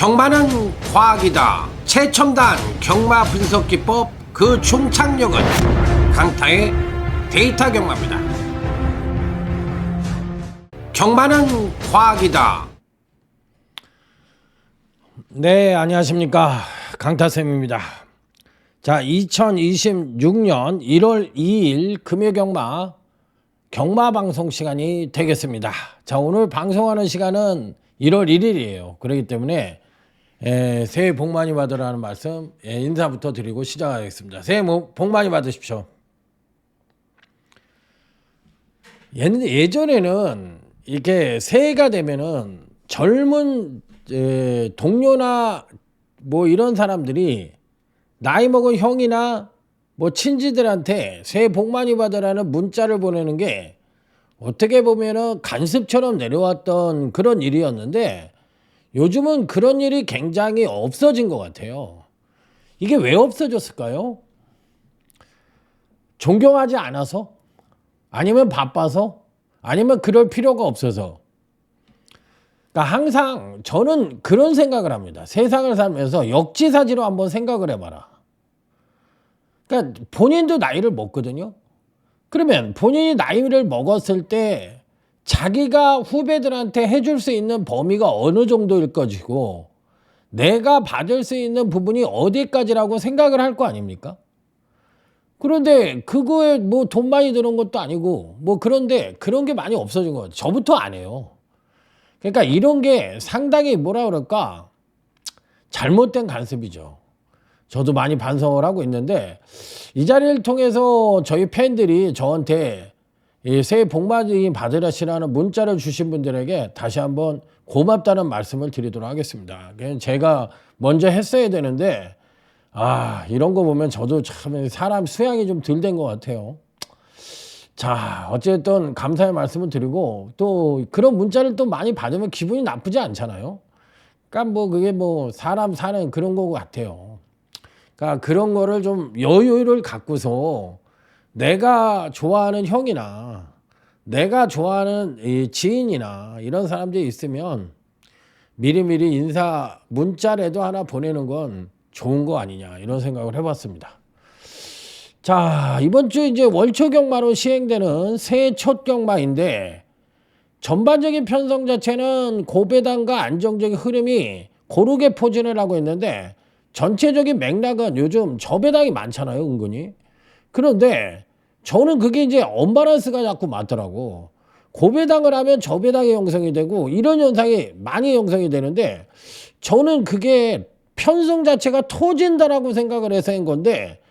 경마는 과학이다. 최첨단 경마 분석 기법 그 총착력은 강타의 데이터 경마입니다. 경마는 과학이다. 네, 안녕하십니까. 강타쌤입니다. 자, 2026년 1월 2일 금요경마 경마방송 시간이 되겠습니다. 자, 오늘 방송하는 시간은 1월 1일이에요. 그렇기 때문에 새해 복 많이 받으라는 말씀 인사부터 드리고 시작하겠습니다. 새해 복 많이 받으십시오. 예전에는 이렇게 새해가 되면은 젊은 동료나 뭐 이런 사람들이 나이 먹은 형이나 뭐 친지들한테 새해 복 많이 받으라는 문자를 보내는 게 어떻게 보면은 간습처럼 내려왔던 그런 일이었는데 요즘은 그런 일이 굉장히 없어진 것 같아요. 이게 왜 없어졌을까요? 존경하지 않아서? 아니면 바빠서? 아니면 그럴 필요가 없어서? 그러니까 항상 저는 그런 생각을 합니다. 세상을 살면서 역지사지로 한번 생각을 해봐라. 그러니까 본인도 나이를 먹거든요. 그러면 본인이 나이를 먹었을 때 자기가 후배들한테 해줄 수 있는 범위가 어느 정도일 것이고 내가 받을 수 있는 부분이 어디까지라고 생각을 할 거 아닙니까? 그런데 그거에 뭐 돈 많이 드는 것도 아니고 뭐 그런데 그런 게 많이 없어진 것 같아요. 저부터 안 해요. 그러니까 이런 게 상당히 뭐라 그럴까 잘못된 간섭이죠. 저도 많이 반성을 하고 있는데 이 자리를 통해서 저희 팬들이 저한테 새해 복 많이 받으시라는 문자를 주신 분들에게 다시 한번 고맙다는 말씀을 드리도록 하겠습니다. 제가 먼저 했어야 되는데 이런 거 보면 저도 참 사람 수양이 좀 덜 된 것 같아요. 자, 어쨌든 감사의 말씀을 드리고 또 그런 문자를 또 많이 받으면 기분이 나쁘지 않잖아요. 그러니까 뭐 그게 뭐 사람 사는 그런 거 같아요. 그러니까 그런 거를 좀 여유를 갖고서 내가 좋아하는 형이나 내가 좋아하는 지인이나 이런 사람들이 있으면 미리미리 인사 문자라도 하나 보내는 건 좋은 거 아니냐 이런 생각을 해봤습니다. 자, 이번 주 이제 월초 경마로 시행되는 새해 첫 경마인데 전반적인 편성 자체는 고배당과 안정적인 흐름이 고르게 포진을 하고 있는데 전체적인 맥락은 요즘 저배당이 많잖아요, 은근히. 그런데 저는 그게 이제 언밸런스가 자꾸 맞더라고. 고배당을 하면 저배당이 형성이 되고 이런 현상이 많이 형성이 되는데 저는 그게 편성 자체가 터진다라고 생각을 해서 한 건데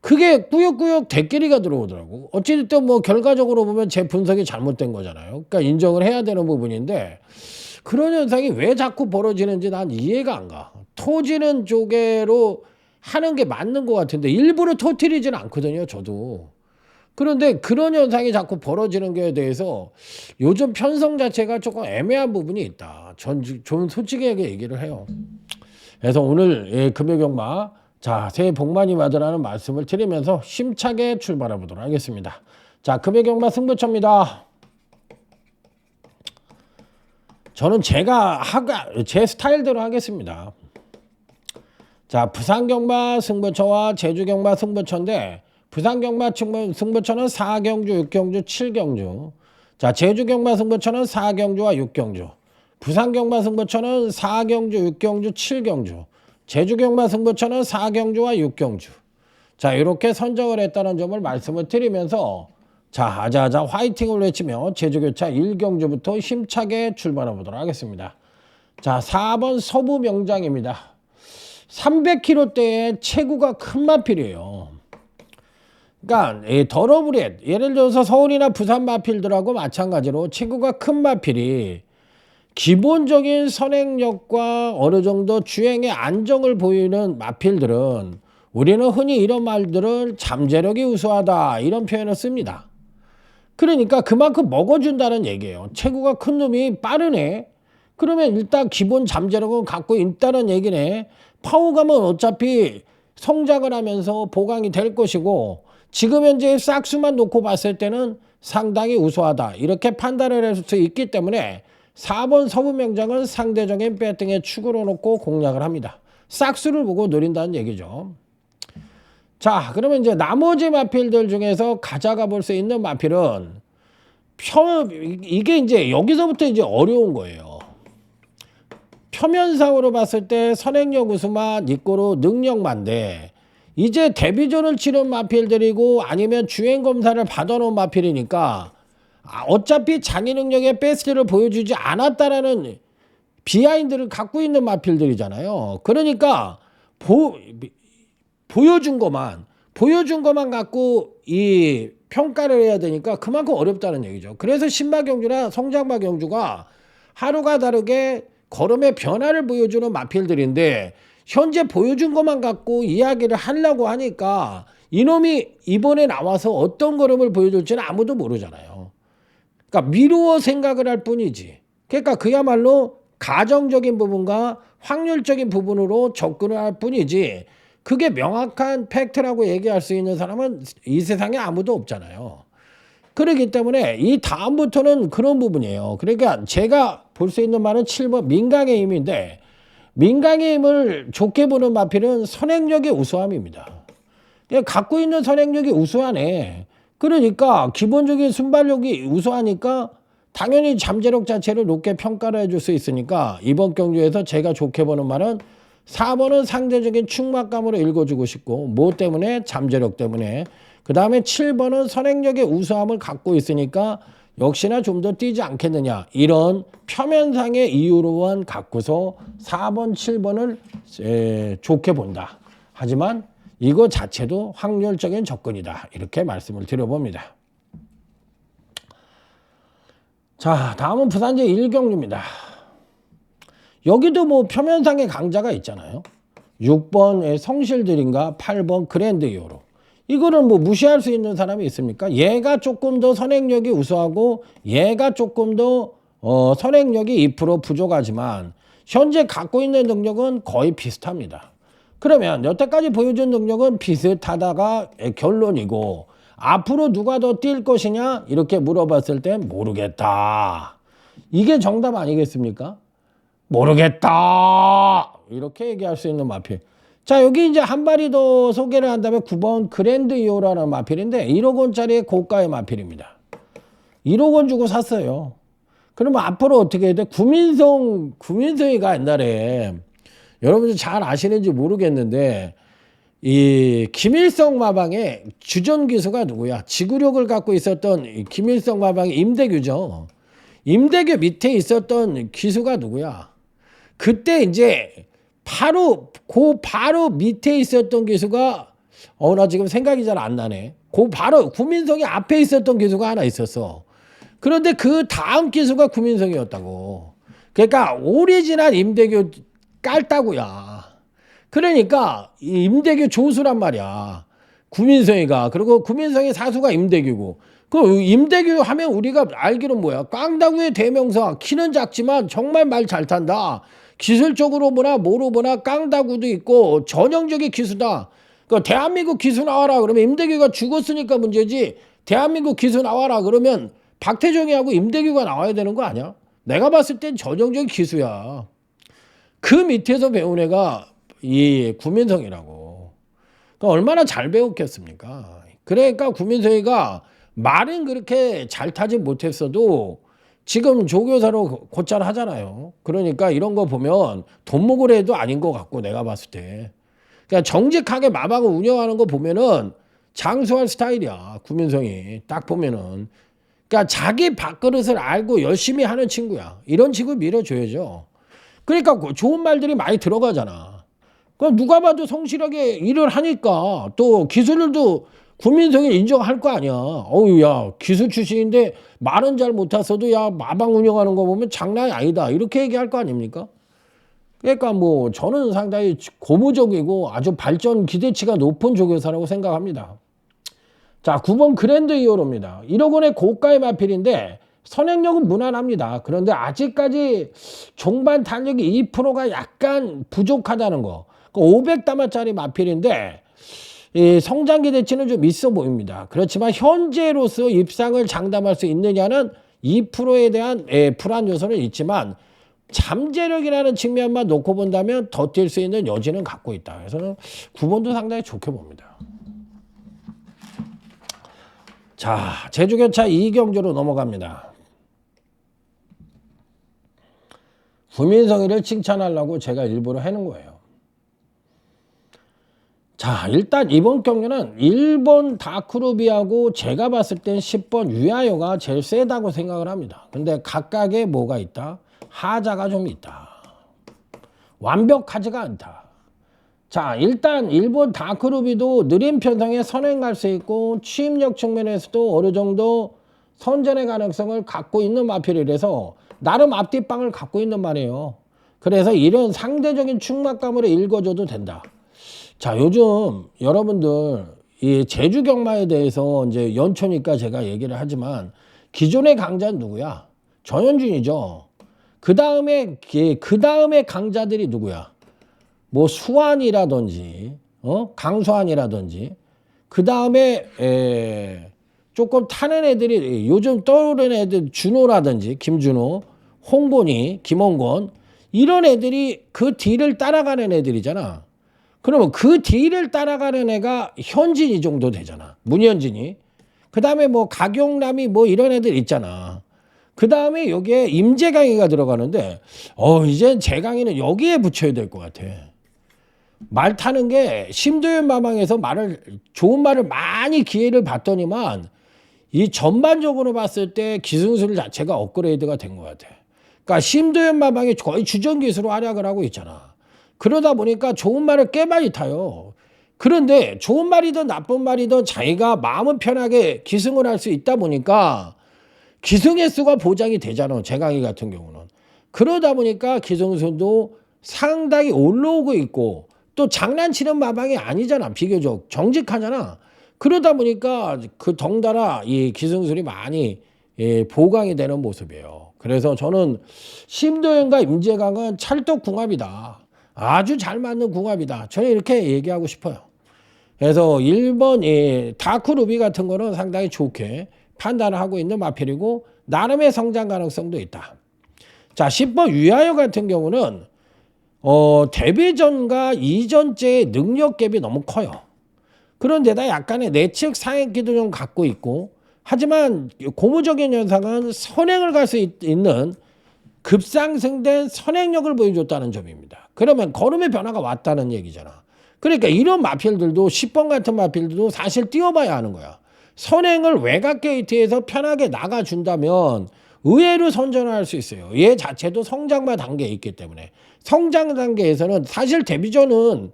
그게 꾸역꾸역 대끼리가 들어오더라고. 어찌됐든 뭐 결과적으로 보면 제 분석이 잘못된 거잖아요. 그러니까 인정을 해야 되는 부분인데 그런 현상이 왜 자꾸 벌어지는지 난 이해가 안 가. 터지는 쪽으로 하는 게 맞는 것 같은데 일부러 터뜨리지는 않거든요, 저도. 그런데 그런 현상이 자꾸 벌어지는 거에 대해서 요즘 편성 자체가 조금 애매한 부분이 있다. 좀 솔직하게 얘기를 해요. 그래서 오늘 금요경마 자, 새해 복 많이 받으라는 말씀을 드리면서 힘차게 출발해 보도록 하겠습니다. 자, 금요경마 승부처입니다. 저는 제 스타일대로 하겠습니다. 자, 부산경마 승부처와 제주경마 승부처인데 부산경마 승부처는 4경주, 6경주, 7경주. 자, 제주경마 승부처는 4경주와 6경주. 부산경마 승부처는 4경주, 6경주, 7경주. 제주경마 승부처는 4경주와 6경주. 자, 이렇게 선정을 했다는 점을 말씀을 드리면서 자, 아자아자 화이팅을 외치며 제주교차 1경주부터 힘차게 출발해 보도록 하겠습니다. 자, 4번 서부명장입니다. 300kg대의 체구가 큰 마필이에요. 그러니까 더러브렛 예를 들어서 서울이나 부산 마필들하고 마찬가지로 체구가 큰 마필이 기본적인 선행력과 어느 정도 주행의 안정을 보이는 마필들은 우리는 흔히 이런 말들을 잠재력이 우수하다 이런 표현을 씁니다. 그러니까 그만큼 먹어준다는 얘기예요. 체구가 큰 놈이 빠르네. 그러면 일단 기본 잠재력은 갖고 있다는 얘기네. 파워감은 어차피 성장을 하면서 보강이 될 것이고 지금 현재 싹수만 놓고 봤을 때는 상당히 우수하다. 이렇게 판단을 할 수 있기 때문에 4번 서부명장은 상대적인 배팅의 축으로 놓고 공략을 합니다. 싹수를 보고 노린다는 얘기죠. 자, 그러면 이제 나머지 마필들 중에서 가져가 볼 수 있는 마필은 이게 이제 여기서부터 이제 어려운 거예요. 표면상으로 봤을 때 선행력 우수마, 니꼬로 능력만데 이제 데뷔전을 치른 마필들이고 아니면 주행검사를 받아놓은 마필이니까 어차피 자기 능력의 베스트를 보여주지 않았다라는 비하인드를 갖고 있는 마필들이잖아요. 그러니까 보여준 것만 갖고 이 평가를 해야 되니까 그만큼 어렵다는 얘기죠. 그래서 신마경주나 성장마경주가 하루가 다르게 걸음의 변화를 보여주는 마필들인데 현재 보여준 것만 갖고 이야기를 하려고 하니까 이놈이 이번에 나와서 어떤 걸음을 보여줄지는 아무도 모르잖아요. 그러니까 미루어 생각을 할 뿐이지. 그러니까 그야말로 가정적인 부분과 확률적인 부분으로 접근을 할 뿐이지 그게 명확한 팩트라고 얘기할 수 있는 사람은 이 세상에 아무도 없잖아요. 그렇기 때문에 이 다음부터는 그런 부분이에요. 그러니까 제가 볼 수 있는 말은 7번 민강의 힘인데 민강의 힘을 좋게 보는 마필은 선행력의 우수함입니다. 갖고 있는 선행력이 우수하네. 그러니까 기본적인 순발력이 우수하니까 당연히 잠재력 자체를 높게 평가를 해줄 수 있으니까 이번 경주에서 제가 좋게 보는 말은 4번은 상대적인 충막감으로 읽어주고 싶고 뭐 때문에? 잠재력 때문에. 그 다음에 7번은 선행력의 우수함을 갖고 있으니까 역시나 좀 더 뛰지 않겠느냐. 이런 표면상의 이유로만 갖고서 4번, 7번을 좋게 본다. 하지만 이거 자체도 확률적인 접근이다. 이렇게 말씀을 드려봅니다. 자, 다음은 부산제 1경주입니다. 여기도 뭐 표면상의 강자가 있잖아요. 6번의 성실들인가 8번 그랜드 이오로. 이거는 뭐 무시할 수 있는 사람이 있습니까? 얘가 조금 더 선행력이 우수하고 얘가 조금 더 선행력이 2% 부족하지만 현재 갖고 있는 능력은 거의 비슷합니다. 그러면 여태까지 보여준 능력은 비슷하다가 결론이고 앞으로 누가 더 뛸 것이냐 이렇게 물어봤을 땐 모르겠다. 이게 정답 아니겠습니까? 모르겠다. 이렇게 얘기할 수 있는 마필. 자, 여기 이제 한 마리 더 소개를 한다면 9번 그랜드 이오라는 마필인데 1억 원짜리의 고가의 마필입니다. 1억 원 주고 샀어요. 그러면 앞으로 어떻게 해야 돼? 구민성이가 옛날에 여러분들 잘 아시는지 모르겠는데 이 김일성 마방의 주전 기수가 누구야? 지구력을 갖고 있었던 김일성 마방의 임대규죠. 임대규 밑에 있었던 기수가 누구야? 그때 이제 바로 밑에 있었던 기수가 나 지금 생각이 잘 안 나네. 바로 구민성이 앞에 있었던 기수가 하나 있었어. 그런데 그 다음 기수가 구민성이었다고. 그러니까 오리지널 임대규 깔따구야. 그러니까 임대규 조수란 말이야. 구민성이가. 그리고 구민성의 사수가 임대규고. 그 임대규 하면 우리가 알기로는 뭐야? 깡다구의 대명사. 키는 작지만 정말 말 잘 탄다. 기술적으로 보나 뭐로 보나 깡다구도 있고 전형적인 기수다. 그 대한민국 기수 나와라 그러면 임대규가 죽었으니까 문제지. 대한민국 기수 나와라 그러면 박태종이하고 임대규가 나와야 되는 거 아니야? 내가 봤을 땐 전형적인 기수야. 그 밑에서 배운 애가 이 구민성이라고. 그러니까 얼마나 잘 배웠겠습니까? 그러니까 구민성이가 말은 그렇게 잘 타지 못했어도 지금 조교사로 곧잘 하잖아요. 그러니까 이런 거 보면 돈 먹을 애도 아닌 것 같고 내가 봤을 때. 그러니까 정직하게 마방을 운영하는 거 보면은 장수할 스타일이야. 구민성이. 딱 보면은. 그러니까 자기 밥그릇을 알고 열심히 하는 친구야. 이런 친구 밀어줘야죠. 그러니까 좋은 말들이 많이 들어가잖아. 그럼 누가 봐도 성실하게 일을 하니까 또 기술도 구민성이 인정할 거 아니야. 어우, 야, 기술 출신인데 말은 잘 못했어도 야, 마방 운영하는 거 보면 장난이 아니다. 이렇게 얘기할 거 아닙니까? 그러니까 뭐 저는 상당히 고무적이고 아주 발전 기대치가 높은 조교사라고 생각합니다. 자, 9번 그랜드 이오로입니다. 1억 원의 고가의 마필인데 선행력은 무난합니다. 그런데 아직까지 종반 탄력이 2%가 약간 부족하다는 거. 500다마짜리 마필인데 이 성장 기대치는 좀 있어 보입니다. 그렇지만 현재로서 입상을 장담할 수 있느냐는 2%에 대한 불안 요소는 있지만 잠재력이라는 측면만 놓고 본다면 더 뛸 수 있는 여지는 갖고 있다. 그래서 9번도 상당히 좋게 봅니다. 자, 제주교차 이경주로 넘어갑니다. 구민성이를 칭찬하려고 제가 일부러 해놓은 거예요. 자, 일단 이번 경기는 1번 다크루비하고 제가 봤을 땐 10번 위아요가 제일 세다고 생각을 합니다. 근데 각각의 뭐가 있다? 하자가 좀 있다. 완벽하지가 않다. 자, 일단 1번 다크루비도 느린 편성에 선행갈 수 있고 취임력 측면에서도 어느 정도 선전의 가능성을 갖고 있는 마필이라서 나름 앞뒷방을 갖고 있는 말이에요. 그래서 이런 상대적인 충막감으로 읽어줘도 된다. 자, 요즘 여러분들 이 제주 경마에 대해서 이제 연초니까 제가 얘기를 하지만 기존의 강자는 누구야? 전현준이죠. 그 다음에 강자들이 누구야? 뭐 수환이라든지 강수환이라든지 그 다음에 조금 타는 애들이 요즘 떠오르는 애들 준호라든지 김준호, 홍곤이, 김홍곤 이런 애들이 그 뒤를 따라가는 애들이잖아. 그러면 그 뒤를 따라가는 애가 현진이 정도 되잖아. 문현진이. 그 다음에 뭐 가경남이 뭐 이런 애들 있잖아. 그 다음에 여기에 임재강이가 들어가는데 이젠 재강이는 여기에 붙여야 될 것 같아. 말 타는 게 심도연 마망에서 좋은 말을 많이 기회를 봤더니만 이 전반적으로 봤을 때 기승술 자체가 업그레이드가 된 것 같아. 그러니까 심도연 마망이 거의 주전기수로 활약을 하고 있잖아. 그러다 보니까 좋은 말을 꽤 많이 타요. 그런데 좋은 말이든 나쁜 말이든 자기가 마음은 편하게 기승을 할 수 있다 보니까 기승의 수가 보장이 되잖아. 재강이 같은 경우는. 그러다 보니까 기승술도 상당히 올라오고 있고 또 장난치는 마방이 아니잖아. 비교적 정직하잖아. 그러다 보니까 그 덩달아 이 기승술이 많이 보강이 되는 모습이에요. 그래서 저는 심도연과 임재강은 찰떡궁합이다. 아주 잘 맞는 궁합이다. 저는 이렇게 얘기하고 싶어요. 그래서 1번 다크루비 같은 거는 상당히 좋게 판단을 하고 있는 마필이고 나름의 성장 가능성도 있다. 자, 10번 위아요 같은 경우는 데뷔전과 이전째의 능력 갭이 너무 커요. 그런데다 약간의 내측 상행기도 좀 갖고 있고 하지만 고무적인 현상은 선행을 갈 수 있는 급상승된 선행력을 보여줬다는 점입니다. 그러면 걸음의 변화가 왔다는 얘기잖아. 그러니까 이런 마필들도 10번 같은 마필들도 사실 뛰어봐야 하는 거야. 선행을 외곽 게이트에서 편하게 나가준다면 의외로 선전을 할 수 있어요. 얘 자체도 성장마 단계에 있기 때문에. 성장 단계에서는 사실 데뷔전은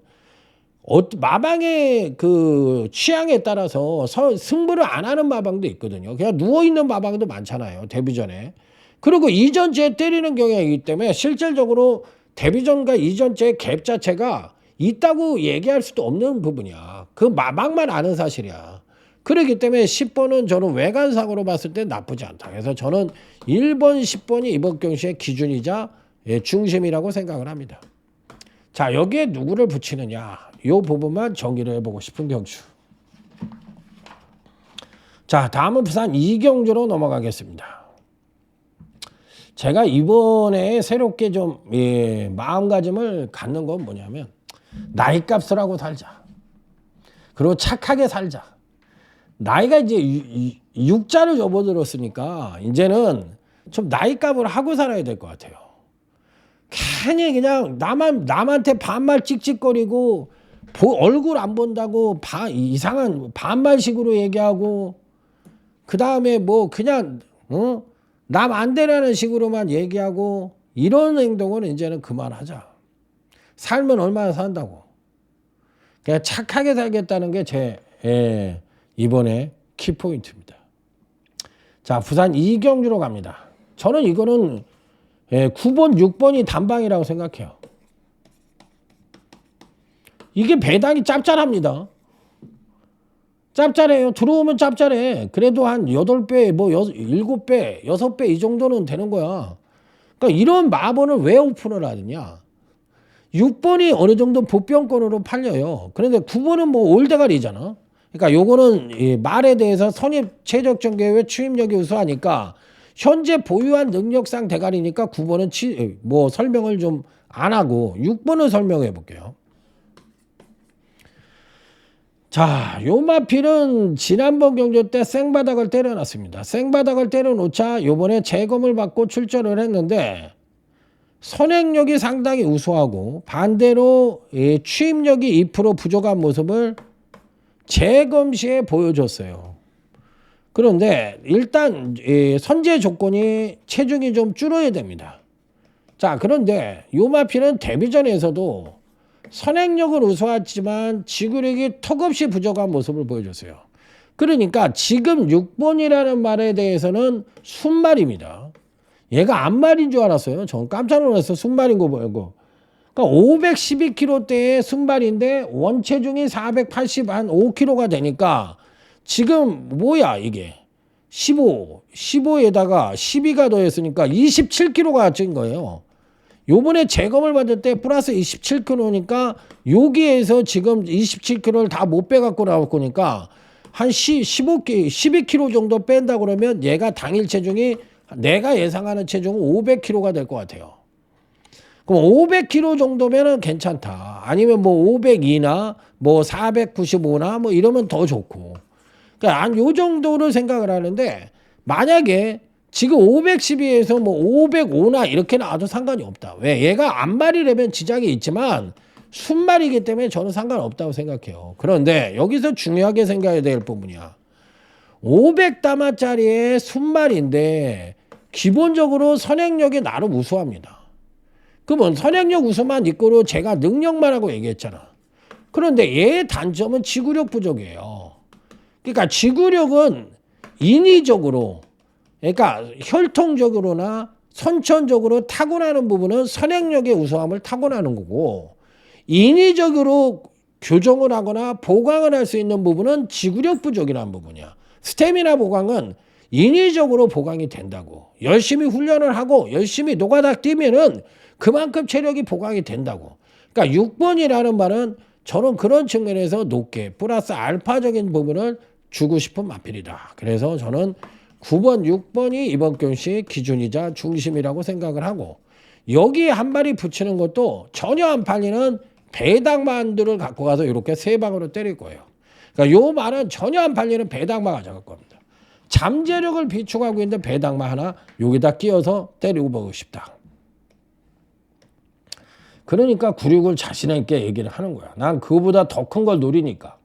마방의 그 취향에 따라서 승부를 안 하는 마방도 있거든요. 그냥 누워있는 마방도 많잖아요. 데뷔전에. 그리고 이전째 때리는 경향이기 때문에 실질적으로 데뷔전과 이전째 갭 자체가 있다고 얘기할 수도 없는 부분이야. 그 마방만 아는 사실이야. 그렇기 때문에 10번은 저는 외관상으로 봤을 때 나쁘지 않다. 그래서 저는 1번, 10번이 이번 경시의 기준이자 중심이라고 생각을 합니다. 자, 여기에 누구를 붙이느냐. 이 부분만 정리를 해보고 싶은 경주. 자, 다음은 부산 이경주로 넘어가겠습니다. 제가 이번에 새롭게 좀 마음가짐을 갖는 건 뭐냐면 나이값을 하고 살자. 그리고 착하게 살자. 나이가 이제 6자를 접어들었으니까 이제는 좀 나이값을 하고 살아야 될 것 같아요. 괜히 그냥 남한테 반말 찍찍거리고 얼굴 안 본다고 이상한 반말식으로 얘기하고 그 다음에 뭐 그냥 남 안 되라는 식으로만 얘기하고 이런 행동은 이제는 그만하자. 살면 얼마나 산다고. 그냥 착하게 살겠다는 게 제 이번에 키포인트입니다. 자, 부산 이경주로 갑니다. 저는 이거는 9번, 6번이 단방이라고 생각해요. 이게 배당이 짭짤합니다. 짭짤해요. 들어오면 짭짤해. 그래도 한 8배, 뭐 7배, 6배 이 정도는 되는 거야. 그러니까 이런 마번을 왜 오픈을 하느냐. 6번이 어느 정도 보병권으로 팔려요. 그런데 9번은 뭐 올대가리잖아. 그러니까 요거는 말에 대해서 선입 최적정계의 취임력이 우수하니까 현재 보유한 능력상 대가리니까 9번은 뭐 설명을 좀 안 하고 6번을 설명해 볼게요. 자, 요 마필은 지난번 경주 때 생바닥을 때려놨습니다. 생바닥을 때려놓자 요번에 재검을 받고 출전을 했는데 선행력이 상당히 우수하고 반대로 취임력이 2% 부족한 모습을 재검 시에 보여줬어요. 그런데 일단 선제 조건이 체중이 좀 줄어야 됩니다. 자, 그런데 요 마필은 데뷔전에서도 선행력은 우수하지만 지구력이 턱없이 부족한 모습을 보여줬어요. 그러니까 지금 6번이라는 말에 대해서는 순말입니다. 얘가 앞말인 줄 알았어요. 전 깜짝 놀랐어요. 순말인 거 보고. 그러니까 512kg대의 순발인데 원체중이 485kg가 되니까 지금 뭐야 이게 15에다가 12가 더했으니까 27kg가 찐 거예요. 요번에 재검을 받을 때 플러스 27kg니까 여기에서 지금 27kg를 다 못 빼갖고 나올 거니까 한 12kg 정도 뺀다 그러면 얘가 당일 체중이 내가 예상하는 체중은 500kg가 될 것 같아요. 그럼 500kg 정도면은 괜찮다. 아니면 뭐 502나 뭐 495나 뭐 이러면 더 좋고. 그러니까 한 요 정도를 생각을 하는데 만약에 지금 512에서 뭐 505나 이렇게 나와도 상관이 없다. 왜? 얘가 앞말이라면 지장이 있지만 순말이기 때문에 저는 상관없다고 생각해요. 그런데 여기서 중요하게 생각해야 될 부분이야. 500다마짜리의 순말인데 기본적으로 선행력이 나름 우수합니다. 그러면 선행력 우수만 있고로 제가 능력만 하고 얘기했잖아. 그런데 얘의 단점은 지구력 부족이에요. 그러니까 지구력은 인위적으로 그러니까 혈통적으로나 선천적으로 타고나는 부분은 선행력의 우수함을 타고나는 거고 인위적으로 교정을 하거나 보강을 할 수 있는 부분은 지구력 부족이라는 부분이야. 스태미나 보강은 인위적으로 보강이 된다고. 열심히 훈련을 하고 열심히 노가다 뛰면은 그만큼 체력이 보강이 된다고. 그러니까 6번이라는 말은 저는 그런 측면에서 높게 플러스 알파적인 부분을 주고 싶은 마필이다. 그래서 저는 9번, 6번이 이번 경시 기준이자 중심이라고 생각을 하고 여기에 한 마리 붙이는 것도 전혀 안 팔리는 배당만두를 갖고 가서 이렇게 세 방으로 때릴 거예요. 그러니까 요 말은 전혀 안 팔리는 배당만 가져갈 겁니다. 잠재력을 비축하고 있는 배당만 하나 여기다 끼워서 때리고 보고 싶다. 그러니까 96을 자신 있게 얘기를 하는 거야. 난 그거보다 더 큰 걸 노리니까.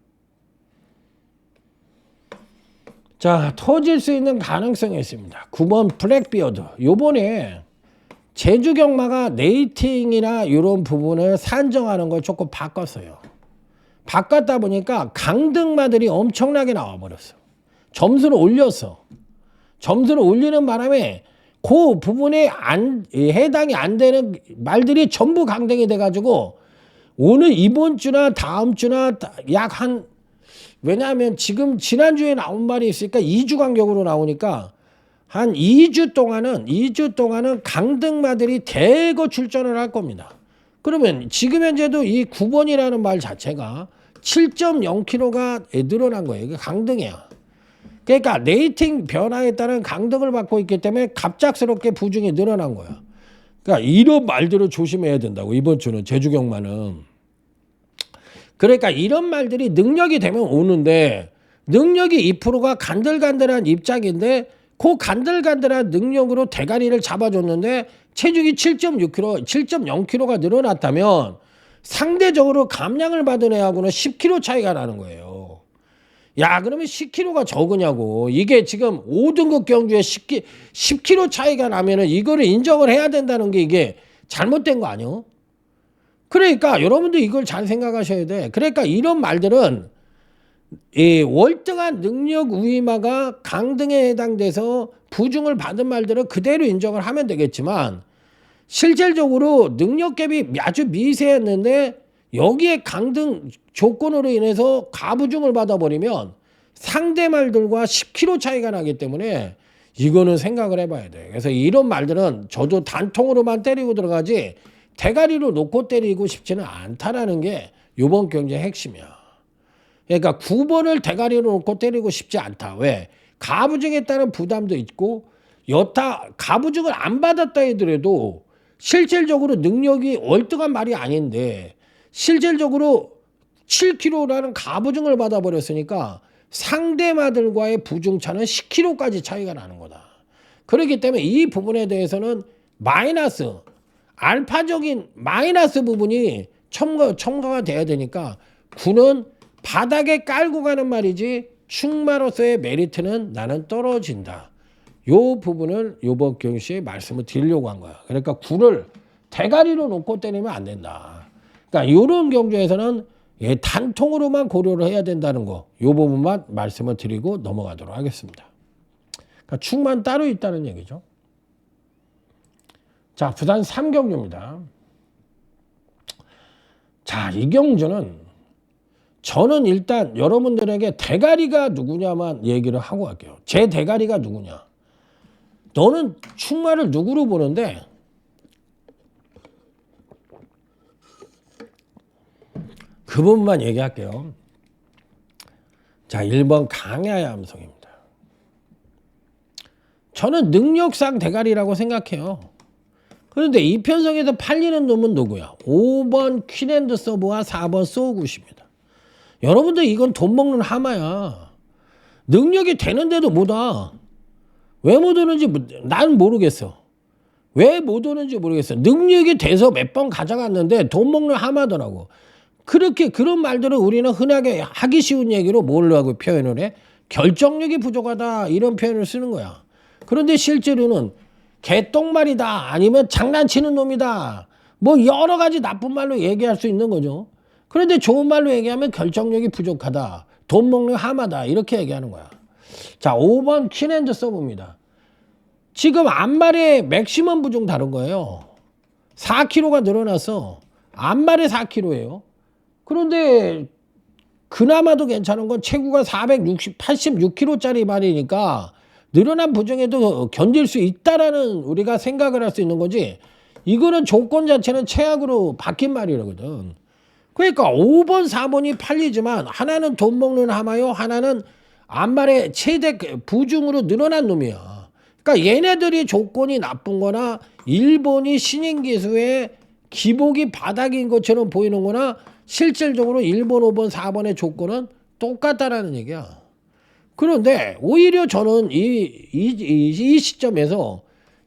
자, 터질 수 있는 가능성이 있습니다. 9번 블랙비어드. 요번에 제주경마가 네이팅이나 이런 부분을 산정하는 걸 조금 바꿨어요. 바꿨다 보니까 강등마들이 엄청나게 나와버렸어. 점수를 올렸어. 점수를 올리는 바람에 그 부분에 해당이 안 되는 말들이 전부 강등이 돼가지고 오늘 이번 주나 다음 주나 왜냐하면 지금 지난주에 나온 말이 있으니까 2주 간격으로 나오니까 한 2주 동안은 강등마들이 대거 출전을 할 겁니다. 그러면 지금 현재도 이 9번이라는 말 자체가 7.0kg가 늘어난 거예요. 이게 강등이야. 그러니까 레이팅 변화에 따른 강등을 받고 있기 때문에 갑작스럽게 부중이 늘어난 거야. 그러니까 이런 말들을 조심해야 된다고. 이번 주는 제주경마는. 그러니까 이런 말들이 능력이 되면 오는데 능력이 2%가 간들간들한 입장인데 그 간들간들한 능력으로 대가리를 잡아줬는데 체중이 7.6kg, 7.0kg가 늘어났다면 상대적으로 감량을 받은 애하고는 10kg 차이가 나는 거예요. 야, 그러면 10kg가 적으냐고. 이게 지금 5등급 경주에 10kg 차이가 나면은 이거를 인정을 해야 된다는 게 이게 잘못된 거 아니요? 그러니까 여러분들 이걸 잘 생각하셔야 돼. 그러니까 이런 말들은 이 월등한 능력 우위마가 강등에 해당돼서 부중을 받은 말들은 그대로 인정을 하면 되겠지만 실질적으로 능력갭이 아주 미세했는데 여기에 강등 조건으로 인해서 가부중을 받아버리면 상대 말들과 10kg 차이가 나기 때문에 이거는 생각을 해봐야 돼. 그래서 이런 말들은 저도 단통으로만 때리고 들어가지 대가리로 놓고 때리고 싶지는 않다라는 게 이번 경기의 핵심이야. 그러니까 9번을 대가리로 놓고 때리고 싶지 않다. 왜? 가부중에 따른 부담도 있고 여타 가부증을 안 받았다 하더라도 실질적으로 능력이 월등한 말이 아닌데 실질적으로 7kg라는 가부증을 받아버렸으니까 상대마들과의 부중차는 10kg까지 차이가 나는 거다. 그렇기 때문에 이 부분에 대해서는 마이너스, 알파적인 마이너스 부분이 첨가가 돼야 되니까 군은 바닥에 깔고 가는 말이지 충마로서의 메리트는 나는 떨어진다. 요 부분을 요번 경시에 말씀을 드리려고 한 거야. 그러니까 군을 대가리로 놓고 때리면 안 된다. 그러니까 이런 경주에서는 단통으로만 고려를 해야 된다는 거, 요 부분만 말씀을 드리고 넘어가도록 하겠습니다. 그러니까 충만 따로 있다는 얘기죠. 자, 부산 3경주입니다. 자, 이 경주는 저는 일단 여러분들에게 대가리가 누구냐만 얘기를 하고 갈게요. 제 대가리가 누구냐. 너는 충마를 누구로 보는데 그 부분만 얘기할게요. 자, 1번 강야의 함성입니다. 저는 능력상 대가리라고 생각해요. 그런데 이 편성에서 팔리는 놈은 누구야? 5번 퀸앤드 서브와 4번 소우굿입니다. 여러분들 이건 돈 먹는 하마야. 능력이 되는데도 못 와. 왜 못 오는지 난 모르겠어. 왜 못 오는지 모르겠어. 능력이 돼서 몇 번 가져갔는데 돈 먹는 하마더라고. 그런 말들을 우리는 흔하게 하기 쉬운 얘기로 뭘로 하고 표현을 해? 결정력이 부족하다 이런 표현을 쓰는 거야. 그런데 실제로는 개똥말이다 아니면 장난치는 놈이다 뭐 여러 가지 나쁜 말로 얘기할 수 있는 거죠. 그런데 좋은 말로 얘기하면 결정력이 부족하다, 돈 먹는 하마다 이렇게 얘기하는 거야. 자, 5번 퀸앤드 서브입니다. 지금 앞말의 맥시멈 부중 다른 거예요. 4kg가 늘어났어. 앞말에 4kg예요. 그런데 그나마도 괜찮은 건 체구가 86kg짜리 말이니까 늘어난 부정에도 견딜 수 있다라는 우리가 생각을 할 수 있는 거지. 이거는 조건 자체는 최악으로 바뀐 말이거든. 그러니까 5번, 4번이 팔리지만 하나는 돈 먹는 하마요, 하나는 앞말의 최대 부중으로 늘어난 놈이야. 그러니까 얘네들이 조건이 나쁜 거나 일본이 신인기수의 기복이 바닥인 것처럼 보이는 거나 실질적으로 1번, 5번, 4번의 조건은 똑같다라는 얘기야. 그런데 오히려 저는 이 시점에서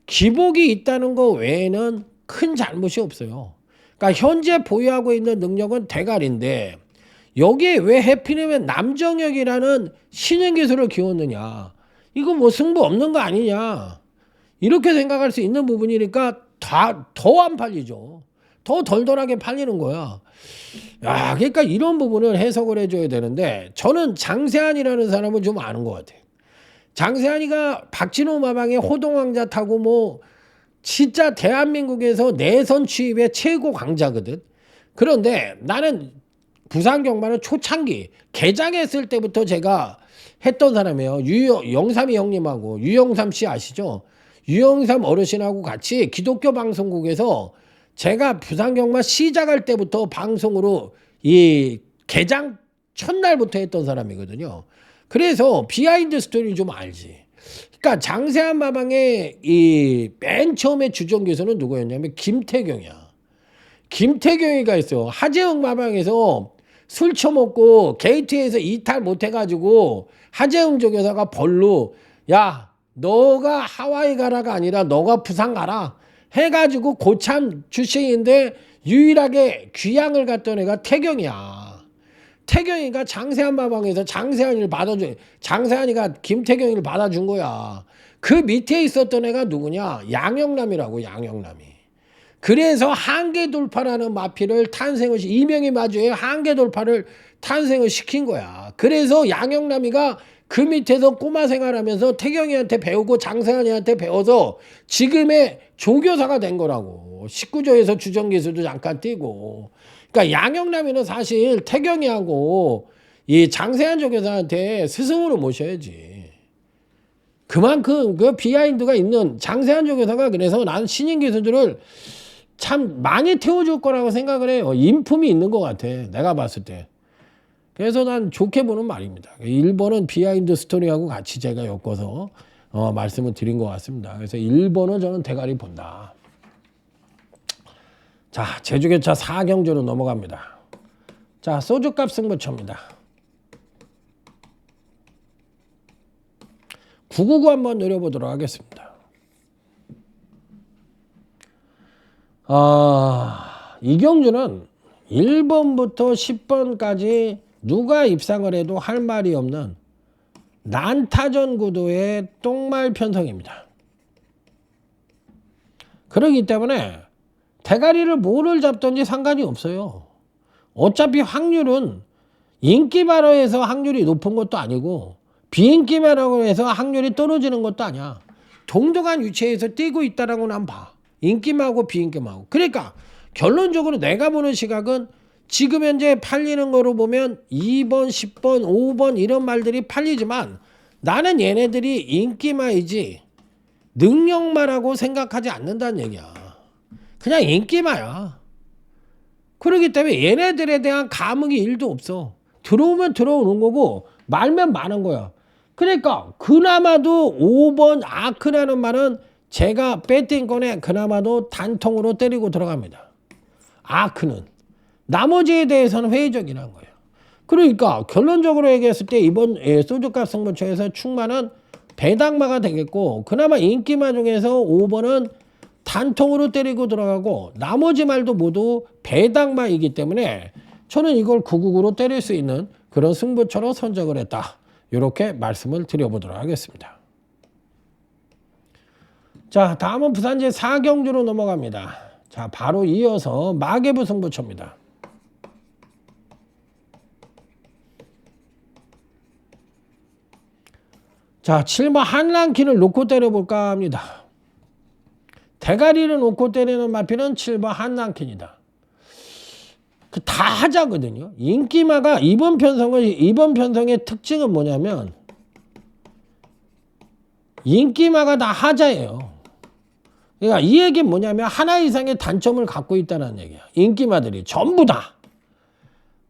기복이 있다는 거 외에는 큰 잘못이 없어요. 그러니까 현재 보유하고 있는 능력은 대가리인데 여기에 왜 해피님의 남정혁이라는 신인기술을 키웠느냐. 이거 뭐 승부 없는 거 아니냐. 이렇게 생각할 수 있는 부분이니까 더 안 팔리죠. 더 덜덜하게 팔리는 거야. 야, 그러니까 이런 부분을 해석을 해줘야 되는데 저는 장세한이라는 사람은 좀 아는 것 같아요. 장세한이가 박진호 마방의 호동왕자 타고 뭐 진짜 대한민국에서 내선 취입의 최고 강자거든. 그런데 나는 부산 경마는 초창기 개장했을 때부터 제가 했던 사람이에요. 영삼이 형님하고 유영삼 씨 아시죠? 유영삼 어르신하고 같이 기독교 방송국에서 제가 부산경마 시작할 때부터 방송으로 이 개장 첫날부터 했던 사람이거든요. 그래서 비하인드 스토리 좀 알지. 그러니까 장세한 마방의 이 맨 처음에 주전 교수는 누구였냐면 김태경이야. 김태경이가 있어. 하재흥 마방에서 술 처먹고 게이트에서 이탈 못해가지고 하재흥 조교사가 벌로 야 너가 하와이 가라가 아니라 너가 부산 가라 해가지고 고참 출신인데 유일하게 귀향을 갔던 애가 태경이야. 태경이가 장세한 마방에서 장세한이를 받아준, 장세한이가 김태경이를 받아준 거야. 그 밑에 있었던 애가 누구냐? 양영남이라고, 양영남이. 그래서 한계 돌파라는 마피를 탄생을, 이명희 마주에 한계 돌파를 탄생을 시킨 거야. 그래서 양영남이가 그 밑에서 꼬마 생활하면서 태경이한테 배우고 장세한이한테 배워서 지금의 조교사가 된 거라고. 19조에서 주전기수도 잠깐 뛰고. 그러니까 양영남이는 사실 태경이하고 이 장세한 조교사한테 스승으로 모셔야지. 그만큼 그 비하인드가 있는 장세한 조교사가 그래서 난 신인 기수들을 참 많이 태워줄 거라고 생각을 해요. 인품이 있는 것 같아. 내가 봤을 때. 그래서 난 좋게 보는 말입니다. 1번은 비하인드 스토리하고 같이 제가 엮어서 말씀을 드린 것 같습니다. 그래서 1번은 저는 대가리 본다. 자, 제주교차 4경주로 넘어갑니다. 자, 소주값 승부처입니다. 999 한번 노려보도록 하겠습니다. 이 경주는 1번부터 10번까지 누가 입상을 해도 할 말이 없는 난타전 구도의 똥말 편성입니다. 그렇기 때문에 대가리를 뭐를 잡든지 상관이 없어요. 어차피 확률은 인기마로 해서 확률이 높은 것도 아니고 비인기마로 해서 확률이 떨어지는 것도 아니야. 동등한 위치에서 뛰고 있다라고 난 봐. 인기마하고 비인기마하고. 그러니까 결론적으로 내가 보는 시각은 지금 현재 팔리는 거로 보면 2번, 10번, 5번 이런 말들이 팔리지만 나는 얘네들이 인기마이지 능력마라고 생각하지 않는다는 얘기야. 그냥 인기마야. 그렇기 때문에 얘네들에 대한 감흥이 1도 없어. 들어오면 들어오는 거고 말면 많은 거야. 그러니까 그나마도 5번 아크라는 말은 제가 배팅권에 그나마도 단통으로 때리고 들어갑니다. 아크는. 나머지에 대해서는 회의적이라는 거예요. 그러니까 결론적으로 얘기했을 때 이번 소주값 승부처에서 충만은 배당마가 되겠고 그나마 인기마 중에서 5번은 단통으로 때리고 들어가고 나머지 말도 모두 배당마이기 때문에 저는 이걸 999로 때릴 수 있는 그런 승부처로 선정을 했다. 이렇게 말씀을 드려보도록 하겠습니다. 자, 다음은 부산제 4경주로 넘어갑니다. 자, 바로 이어서 마계부 승부처입니다. 자, 7번 한랑킨을 놓고 때려볼까 합니다. 대가리를 놓고 때리는 마피는 7번 한랑킨이다. 다 하자거든요. 인기마가 이번 편성의 특징은 뭐냐면 인기마가 다 하자예요. 그러니까 이 얘기는 뭐냐면 하나 이상의 단점을 갖고 있다는 얘기야. 인기마들이 전부 다.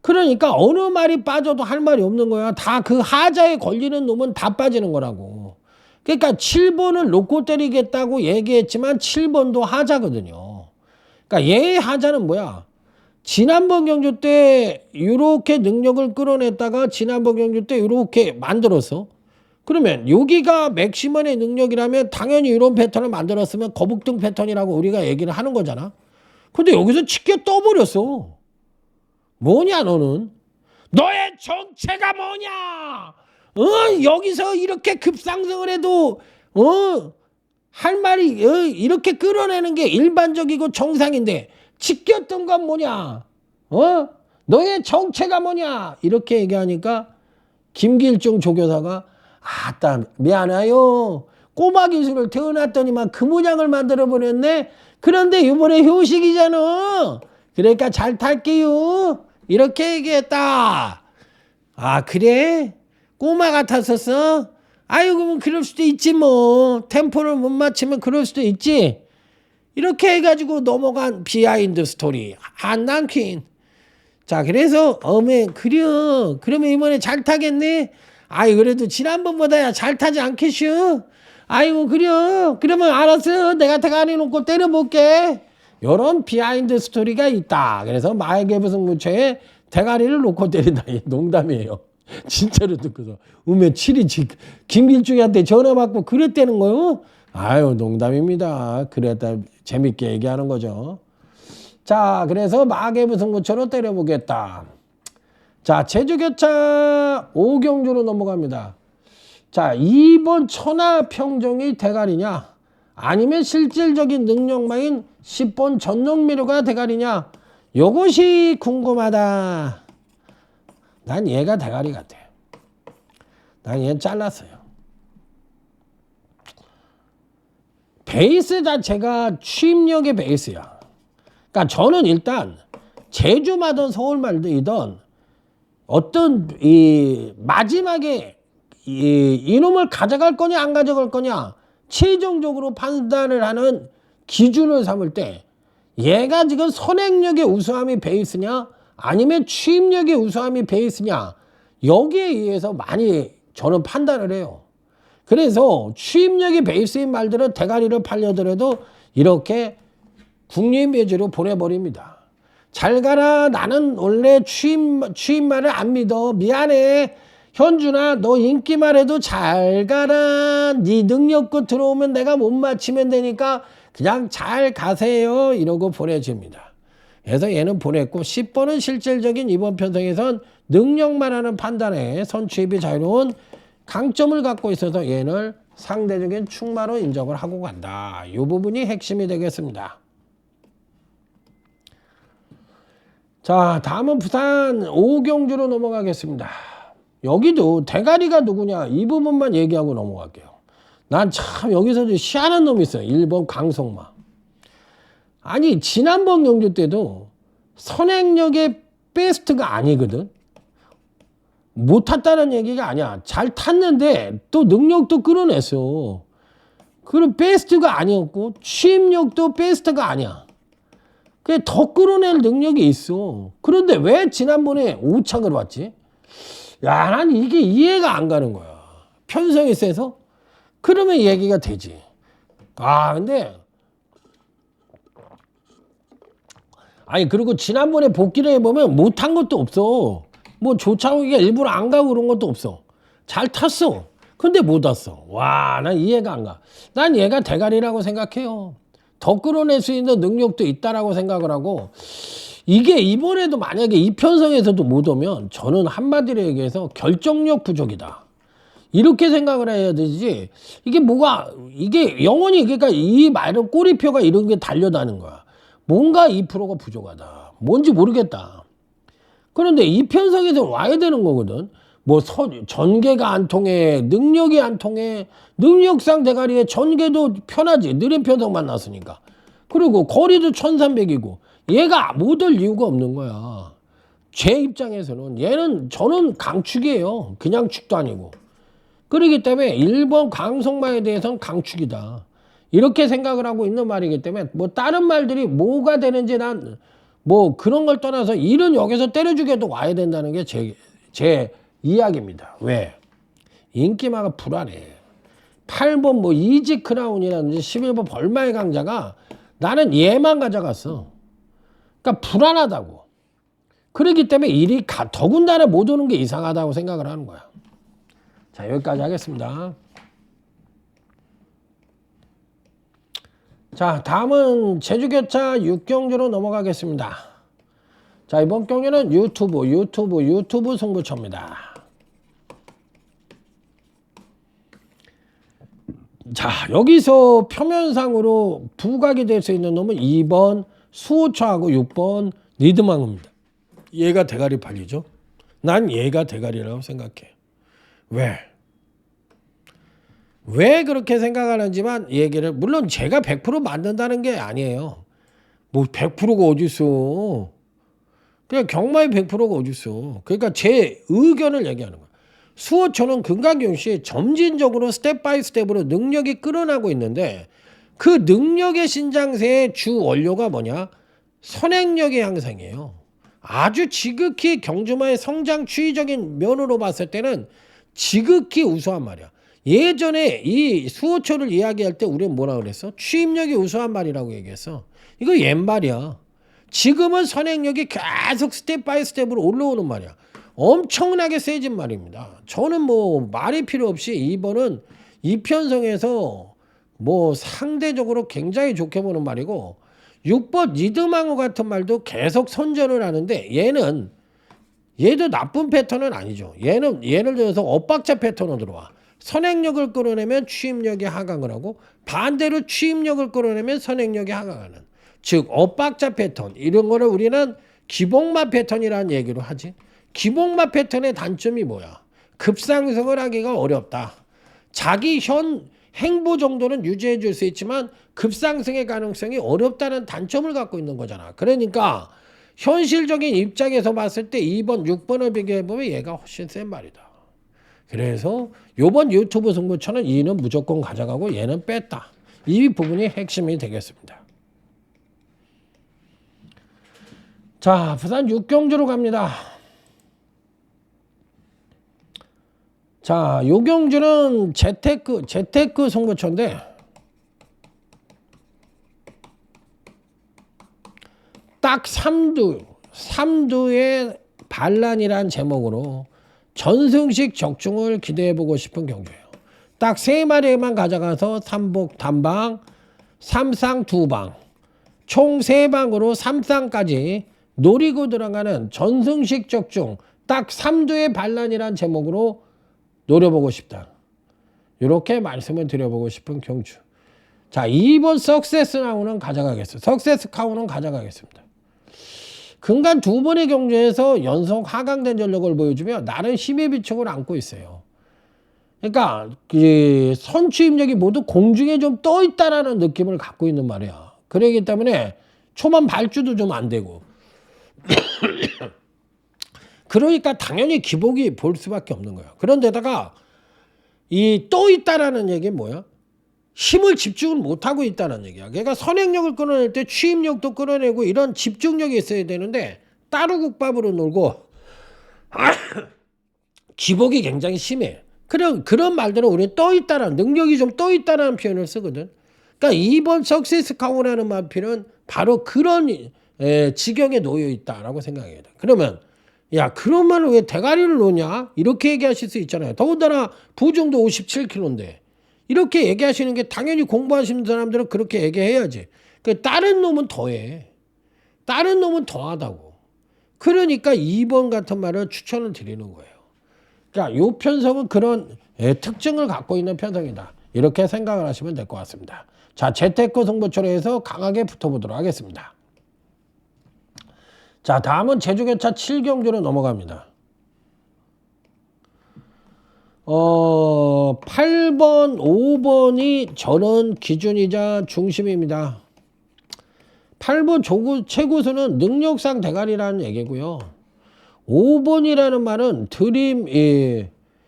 그러니까 어느 말이 빠져도 할 말이 없는 거야. 다 그 하자에 걸리는 놈은 다 빠지는 거라고. 그러니까 7번을 놓고 때리겠다고 얘기했지만 7번도 하자거든요. 그러니까 얘의 하자는 뭐야? 지난번 경주 때 이렇게 능력을 끌어냈다가 지난번 경주 때 이렇게 만들었어. 그러면 여기가 맥시멈의 능력이라면 당연히 이런 패턴을 만들었으면 거북등 패턴이라고 우리가 얘기를 하는 거잖아. 근데 여기서 치켜 떠버렸어. 뭐냐 너는? 너의 정체가 뭐냐? 여기서 이렇게 급상승을 해도 할 말이 이렇게 끌어내는 게 일반적이고 정상인데 지켰던 건 뭐냐? 너의 정체가 뭐냐? 이렇게 얘기하니까 김길중 조교사가 아따 미안해요. 꼬마 기술을 태어났더니만 그 모양을 만들어버렸네. 그런데 이번에 효식이잖아. 그러니까 잘 탈게요. 이렇게 얘기했다. 아 그래? 꼬마 같았었어? 아유 그러면 그럴 수도 있지 뭐. 템포를 못 맞추면 그럴 수도 있지. 이렇게 해가지고 넘어간 비하인드 스토리 한랑킨. 자 그래서 그래요. 그러면 이번에 잘 타겠네. 아이 그래도 지난번보다야 잘 타지 않겠슈? 아이고 그래요. 그러면 알았어. 내가 대가리 놓고 때려볼게. 요런 비하인드 스토리가 있다. 그래서 마계부 승부처에 대가리를 놓고 때린다. 농담이에요. 진짜로 듣고서 우면 칠이 김길중이한테 전화 받고 그랬다는 거요? 아유 농담입니다. 그랬다 재밌게 얘기하는 거죠. 자 그래서 마계부 승부처로 때려보겠다. 자 제주교차 5경주로 넘어갑니다. 자 2번 천하평정이 대가리냐 아니면 실질적인 능력마인 10번 전용미료가 대가리냐 요것이 궁금하다. 난 얘가 대가리 같아. 난 얘는 잘랐어요. 베이스 자체가 취입력의 베이스야. 그러니까 저는 일단 제주마든 서울말이든 어떤 마지막에 이놈을 가져갈 거냐 안 가져갈 거냐 최종적으로 판단을 하는 기준을 삼을 때 얘가 지금 선행력의 우수함이 베이스냐 아니면 취입력의 우수함이 베이스냐 여기에 의해서 많이 저는 판단을 해요. 그래서 추임력이 베이스인 말들은 대가리를 팔려더라도 이렇게 국립묘지로 보내버립니다. 잘 가라. 나는 원래 추임말을 안 믿어. 미안해. 현준아, 너 인기말 해도 잘 가라. 네 능력껏 들어오면 내가 못 맞히면 되니까 그냥 잘 가세요. 이러고 보내줍니다. 그래서 얘는 보냈고 10번은 실질적인 이번 편성에선 능력만 하는 판단에 선취입이 자유로운 강점을 갖고 있어서 얘는 상대적인 충마로 인정을 하고 간다. 이 부분이 핵심이 되겠습니다. 자, 다음은 부산 오경주로 넘어가겠습니다. 여기도 대가리가 누구냐 이 부분만 얘기하고 넘어갈게요. 난 참 여기서도 희한한 놈이 있어요. 1번 강성마. 아니 지난번 경주 때도 선행력의 베스트가 아니거든. 못 탔다는 얘기가 아니야. 잘 탔는데 또 능력도 끌어냈어. 그럼 베스트가 아니었고 취임력도 베스트가 아니야. 그게 더 끌어낼 능력이 있어. 그런데 왜 지난번에 5착을 왔지? 야, 난 이게 이해가 안 가는 거야. 편성이 세서? 그러면 얘기가 되지. 아, 근데 아니 그리고 지난번에 복귀를 해보면 못한 것도 없어. 뭐 조창욱이가 일부러 안 가고 그런 것도 없어. 잘 탔어. 근데 못 왔어. 와, 난 이해가 안 가. 난 얘가 대가리라고 생각해요. 더 끌어낼 수 있는 능력도 있다라고 생각을 하고 이게 이번에도 만약에 이 편성에서도 못 오면 저는 한마디로 얘기해서 결정력 부족이다. 이렇게 생각을 해야 되지. 이게 뭐가 이게 영원히 그러니까 이 말은 꼬리표가 이런 게 달려다는 거야. 뭔가 2%가 부족하다. 뭔지 모르겠다. 그런데 이 편성에서 와야 되는 거거든. 뭐 전개가 안 통해, 능력이 안 통해. 능력상 대가리에 전개도 편하지. 느린 편성 만났으니까. 그리고 거리도 1300이고 얘가 못 올 이유가 없는 거야. 제 입장에서는 얘는 저는 강축이에요. 그냥 축도 아니고. 그렇기 때문에 1번 강성마에 대해서는 강축이다. 이렇게 생각을 하고 있는 말이기 때문에 뭐 다른 말들이 뭐가 되는지 난 뭐 그런 걸 떠나서 일은 여기서 때려주게도 와야 된다는 게 제 이야기입니다. 왜? 인기마가 불안해. 8번 뭐 이지 크라운이라든지 11번 벌마의 강자가 나는 얘만 가져갔어. 그러니까 불안하다고. 그렇기 때문에 일이 더군다나 못 오는 게 이상하다고 생각을 하는 거야. 자, 여기까지 하겠습니다. 자, 다음은 제주교차 6경주로 넘어가겠습니다. 자, 이번 경주는 유튜브 승부처입니다. 자, 여기서 표면상으로 부각이 될 수 있는 놈은 2번 수호처하고 6번 리드망입니다. 얘가 대가리 팔리죠? 난 얘가 대가리라고 생각해. 왜 그렇게 생각하는지만 얘기를 물론 제가 100% 만든다는 게 아니에요. 뭐 100%가 어딨어. 그냥 경마의 100%가 어딨어. 그러니까 제 의견을 얘기하는 거야. 수호처는 금강경시 점진적으로 스텝 바이 스텝으로 능력이 끌어나고 있는데 그 능력의 신장세의 주 원료가 뭐냐? 선행력의 향상이에요. 아주 지극히 경주마의 성장 추이적인 면으로 봤을 때는 지극히 우수한 말이야. 예전에 이 수호처를 이야기할 때 우리는 뭐라 그랬어? 추임력이 우수한 말이라고 얘기했어. 이거 옛말이야. 지금은 선행력이 계속 스텝 바이 스텝으로 올라오는 말이야. 엄청나게 세진 말입니다. 저는 뭐 말이 필요 없이 2번은 이편성에서 뭐 상대적으로 굉장히 좋게 보는 말이고 6번 리드망어 같은 말도 계속 선전을 하는데 얘도 나쁜 패턴은 아니죠. 얘는 예를 들어서 엇박자 패턴으로 들어와. 선행력을 끌어내면 추임력이 하강을 하고 반대로 추임력을 끌어내면 선행력이 하강하는 즉 엇박자 패턴 이런 거를 우리는 기복마 패턴이라는 얘기로 하지. 기복마 패턴의 단점이 뭐야? 급상승을 하기가 어렵다. 자기 현 행보 정도는 유지해 줄 수 있지만 급상승의 가능성이 어렵다는 단점을 갖고 있는 거잖아. 그러니까 현실적인 입장에서 봤을 때 2번, 6번을 비교해보면 얘가 훨씬 센 말이다. 그래서 요번 유튜브 승부처는 2는 무조건 가져가고 얘는 뺐다. 이 부분이 핵심이 되겠습니다. 자, 부산 6경주로 갑니다. 자, 자, 요 경주는 재테크 승부처인데 딱 3두의 반란이란 제목으로 전승식 적중을 기대해보고 싶은 경주예요. 딱 3마리만 가져가서 3복 단방, 3상 2방, 총 3방으로 3상까지 노리고 들어가는 전승식 적중 딱 3두의 반란이란 제목으로 노려보고 싶다. 이렇게 말씀을 드려보고 싶은 경주. 자, 2번 석세스 나우는 가져가겠습니다. 석세스 카우는 가져가겠습니다. 근간 2번의 경주에서 연속 하강된 전력을 보여주며 나름 힘의 비축을 안고 있어요. 그러니까 그 선취입력이 모두 공중에 좀 떠 있다라는 느낌을 갖고 있는 말이야. 그러기 때문에 초반 발주도 좀 안 되고 그러니까 당연히 기복이 볼 수밖에 없는 거야. 그런데다가 이 떠 있다라는 얘기는 뭐야? 힘을 집중을 못하고 있다는 얘기야. 그러니까 선행력을 끌어낼 때 취임력도 끌어내고 이런 집중력이 있어야 되는데 따루국밥으로 놀고 기복이 굉장히 심해. 그런 말들은 우리 떠 있다라는 능력이 좀 떠 있다라는 표현을 쓰거든. 그러니까 2번 석세스 카우라는 마필은 바로 그런 지경에 놓여 있다라고 생각해야 돼. 그러면 야, 그러면 왜 대가리를 놓냐? 이렇게 얘기하실 수 있잖아요. 더군다나 부중도 57kg인데 이렇게 얘기하시는 게 당연히 공부하시는 사람들은 그렇게 얘기해야지. 다른 놈은 더해. 다른 놈은 더하다고. 그러니까 2번 같은 말을 추천을 드리는 거예요. 그러니까 이 편성은 그런 특징을 갖고 있는 편성이다. 이렇게 생각을 하시면 될 것 같습니다. 자, 재테크 승부처로 해서 강하게 붙어보도록 하겠습니다. 자, 다음은 제주개차 7경주로 넘어갑니다. 8번, 5번이 저는 기준이자 중심입니다. 8번 최고수는 능력상 대가리라는 얘기고요. 5번이라는 말은 드림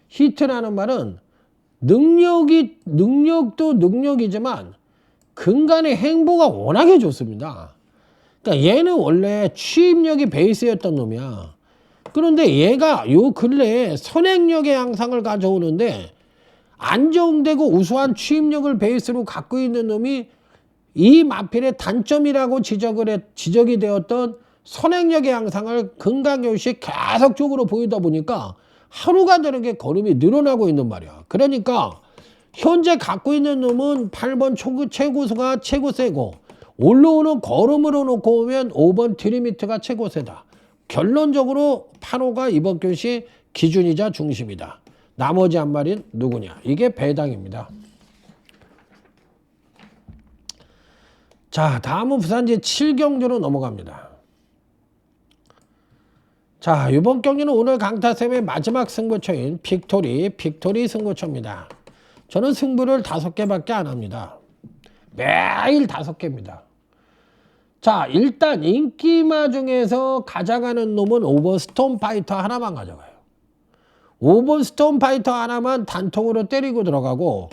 히트라는 말은 능력도 능력이지만 근간의 행보가 워낙에 좋습니다. 그러니까 얘는 원래 취입력이 베이스였던 놈이야. 그런데 얘가 요 근래에 선행력의 양상을 가져오는데 안정되고 우수한 취입력을 베이스로 갖고 있는 놈이 이 마필의 단점이라고 지적이 되었던 선행력의 양상을 근간경시 계속적으로 보이다 보니까 하루가 다르게 걸음이 늘어나고 있는 말이야. 그러니까 현재 갖고 있는 놈은 8번 최고수가 최고 세고 올라오는 걸음으로 놓고 보면 5번 드림히트가 최고 세다. 결론적으로 8호가 이번 교시 기준이자 중심이다. 나머지 한 마리는 누구냐? 이게 배당입니다. 자, 다음은 부산제 7경주로 넘어갑니다. 자, 이번 경기는 오늘 강타쌤의 마지막 승부처인 빅토리 승부처입니다. 저는 승부를 5개밖에 안 합니다. 매일 5개입니다. 자, 일단 인기마 중에서 가져가는 놈은 5번 스톤파이터 하나만 가져가요. 5번 스톤파이터 하나만 단통으로 때리고 들어가고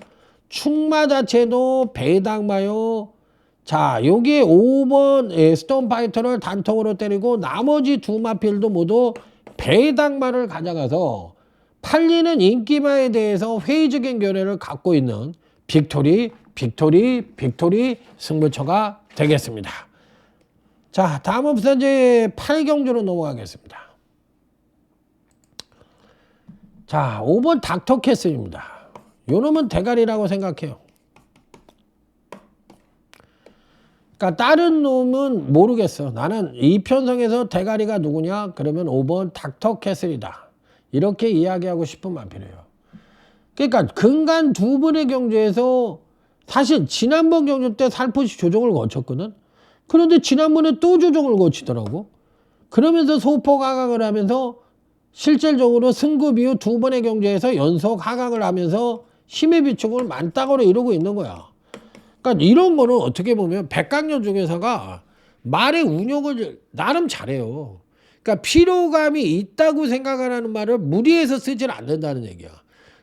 충마 자체도 배당마요. 자, 여기에 5번 스톤파이터를 단통으로 때리고 나머지 두 마필도 모두 배당마를 가져가서 팔리는 인기마에 대해서 회의적인 견해를 갖고 있는 빅토리 승부처가 되겠습니다. 자, 다음은 부산제 8경주로 넘어가겠습니다. 자, 5번 닥터캐슬입니다. 요 놈은 대가리라고 생각해요. 그러니까 다른 놈은 모르겠어. 나는 이 편성에서 대가리가 누구냐? 그러면 5번 닥터캐슬이다. 이렇게 이야기하고 싶은 마필이에요. 그러니까 근간 2번의 경주에서 사실 지난번 경주 때 살포시 조정을 거쳤거든. 그런데 지난번에 또 조정을 거치더라고. 그러면서 소폭 하강을 하면서 실질적으로 승급 이후 2번의 경주에서 연속 하강을 하면서 힘의 비축을 만땅으로 이루고 있는 거야. 그러니까 이런 거는 어떻게 보면 백강년 중에서가 말의 운용을 나름 잘해요. 그러니까 피로감이 있다고 생각을 하는 말을 무리해서 쓰질 않는다는 얘기야.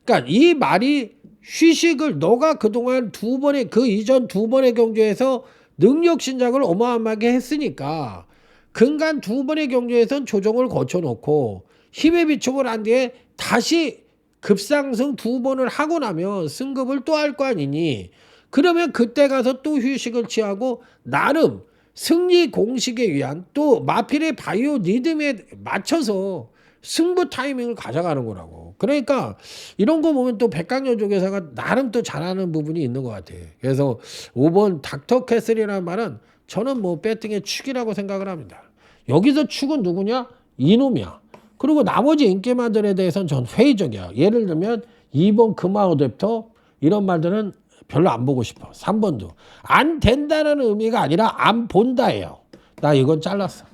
그러니까 이 말이 휴식을 너가 그동안 그 이전 2번의 경주에서 능력 신작을 어마어마하게 했으니까 근간 2번의 경주에선 조정을 거쳐놓고 힘의 비축을 한 뒤에 다시 급상승 2번을 하고 나면 승급을 또 할 거 아니니. 그러면 그때 가서 또 휴식을 취하고 나름 승리 공식에 의한 또 마필의 바이오 리듬에 맞춰서 승부 타이밍을 가져가는 거라고. 그러니까 이런 거 보면 또 백강연조교사가 나름 또 잘하는 부분이 있는 것 같아. 그래서 5번 닥터 캐슬이라는 말은 저는 뭐 배팅의 축이라고 생각을 합니다. 여기서 축은 누구냐? 이놈이야. 그리고 나머지 인기마들에 대해서는 전 회의적이야. 예를 들면 2번 금화어댑터 이런 말들은 별로 안 보고 싶어. 3번도 안 된다는 의미가 아니라 안 본다예요. 나 이건 잘랐어.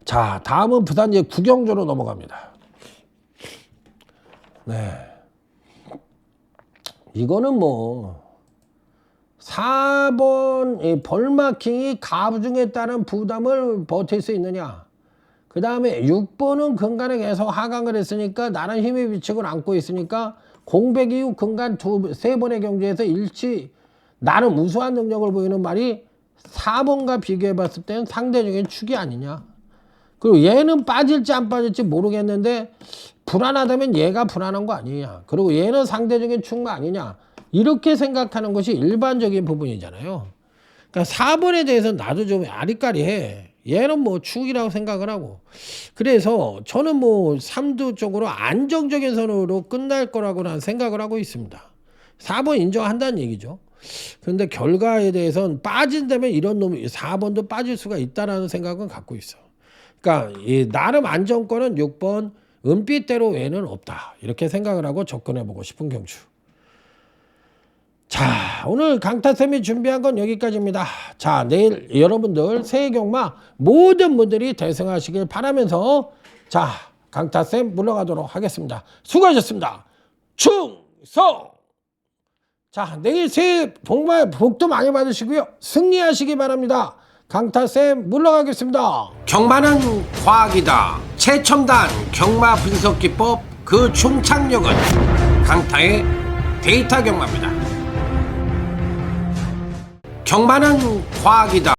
자, 다음은 부산 이제 구경조로 넘어갑니다. 네, 이거는 뭐 4번 벌마킹이 가중에 따른 부담을 버틸 수 있느냐. 그 다음에 6번은 근간에 계속 하강을 했으니까 나는 힘의 비축을 안고 있으니까 공백 이후 근간 3번의 경주에서 일치 나름 우수한 능력을 보이는 말이 4번과 비교해 봤을 때는 상대적인 축이 아니냐. 그리고 얘는 빠질지 안 빠질지 모르겠는데 불안하다면 얘가 불안한 거 아니냐. 그리고 얘는 상대적인 축만 아니냐. 이렇게 생각하는 것이 일반적인 부분이잖아요. 그러니까 4번에 대해서는 나도 좀 아리까리해. 얘는 뭐 축이라고 생각을 하고. 그래서 저는 뭐 3두 쪽으로 안정적인 선으로 끝날 거라고 난 생각을 하고 있습니다. 4번 인정한다는 얘기죠. 그런데 결과에 대해서는 빠진다면 이런 놈이 4번도 빠질 수가 있다라는 생각은 갖고 있어. 그러니까 이 나름 안정권은 6번 은빛대로 외에는 없다. 이렇게 생각을 하고 접근해보고 싶은 경주. 자, 오늘 강타쌤이 준비한 건 여기까지입니다. 자, 내일 여러분들 새해 경마 모든 분들이 대승하시길 바라면서 자, 강타쌤 물러가도록 하겠습니다. 수고하셨습니다. 충성! 자, 내일 새해 정말 복도 많이 받으시고요. 승리하시기 바랍니다. 강타쌤 물러가겠습니다. 경마는 과학이다. 최첨단 경마 분석 기법 그 총착력은 강타의 데이터 경마입니다. 경마는 과학이다.